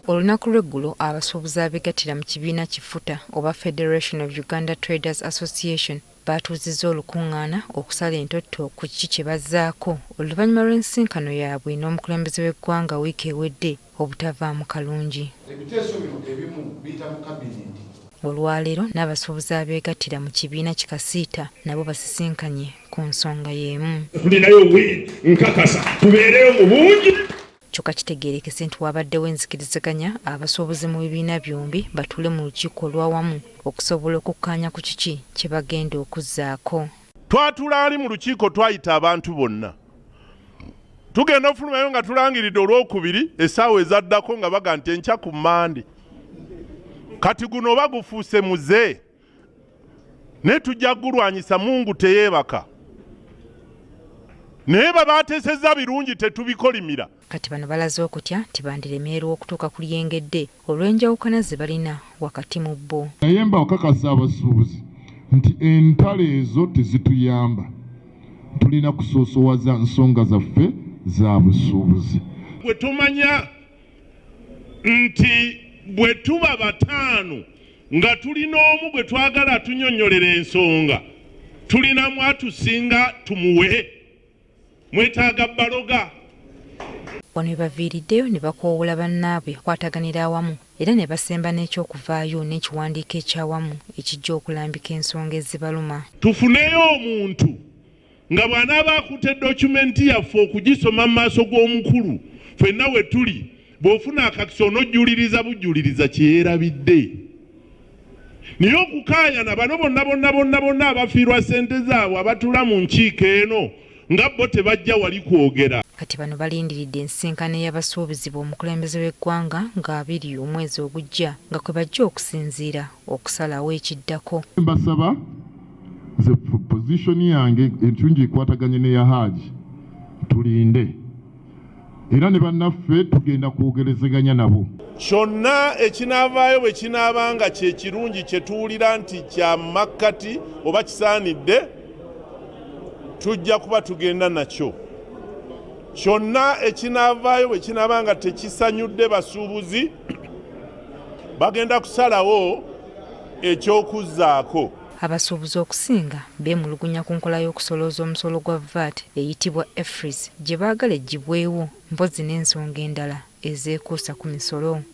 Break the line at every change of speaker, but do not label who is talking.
Olunaku lw'eggulo abasuubuzi abeegattira mu kibiina kifuta oba Federation of Uganda Traders Association baatuuzizza olukungaana okusala entotto ku kiki kye bazzaako oluvannyuma lw'ensinkano yaabwe n'omukulembeze w'eggwanga wiiki ewedde obutavaamu kalungi.
Ebiteeso bino ebimu biyita mu kabineti.
Olwaleero n'abasuubuzi abeegattira mu kibiina kikasiita nabo basisinkanye ku nsonga y'emu.
Tulinayo nkakasa tubeereyo mu bungi.
Kyokka kitegeerekese nti wabaddewo enzikiriziganya abasuubuzi mu bibiina byombi batuule mu lukiiko olw'awamu okusobola okukkaanya ku kiki kye bagenda okuzzaako.
Twatula ali mu lukiiko twayita abantu bonna. Tugenda ofulumayo nga tulangiridde olwokubiri essaawa ezaddako nga baga nti enkya ku Mmande. Kati guno bagufuuse muze. Ne tujja gulwanyisa Mungu teyeebaka. Naye babateesezza birungi tetubikolimira.
Kati bano balaze okutya nti bandiremerwa okutuuka ku lyengedde olw'enjawukana ze balina wakati mu bo.
Naye mba okakasa abasuubuzi nti entalo ezo tezituyamba. Tulina kusoosowaza nsonga zaffe za busuubuzi.
Bwe tumanya nti bwe tuba bataano nga tulina omu gwe twagala atunyonnyolera ensonga tulina mwatusinga tumuwe mwetaaga baloga.
Wano we baviiriddeyo ne bakoowoola bannaabwe kwataganira awamu era ne basemba n'ekyokuvaayo n'ekiwandiiko ekyawamu ekijja okulambika ensonga ezibaluma.
Tufuneyo omuntu nga bw'anaaba akutte dokimenti yaffe okugisoma mu maaso g'omukulu ffenna we tuli bw'ofuna akakisa onojjuliriza bujjuliriza kyeyerabidde. Naye okukaayana bano bonna abafiirwa ssente zaabwe abatula mu nkiiko eno nga bo tebajja wali kwogera.
Kati bano balindiridde ensinkano y'abasuubuzi b'omukulembeze w'eggwanga nga 2 omwezi ogujja nga kwe bajja okusinziira okusalawo ekiddako.
Mbasaba nze pozishoni yange entungi ekwataganye n'eya Haaji tulinde era ne bannaffe tugenda kwogerezeganya nabo.
Kyonna ekinaavaayo bwe kinaabanga kye kirungi kye tuwulira nti kya makkati oba kisaanidde tujja kuba tugenda nakyo. Kyonna ekinaavaayo bwe kinaabanga tekisanyudde basuubuzi bagenda kusalawo ekyokuzzaako.
Abasuubuzi okusinga beemulugunya ku nkola y'okusolooza omusolo gwa VAT eyitibwa EFRIS gye baagala eggibwewo mpozzi n'ensonga endala ezeekuusa ku misolo.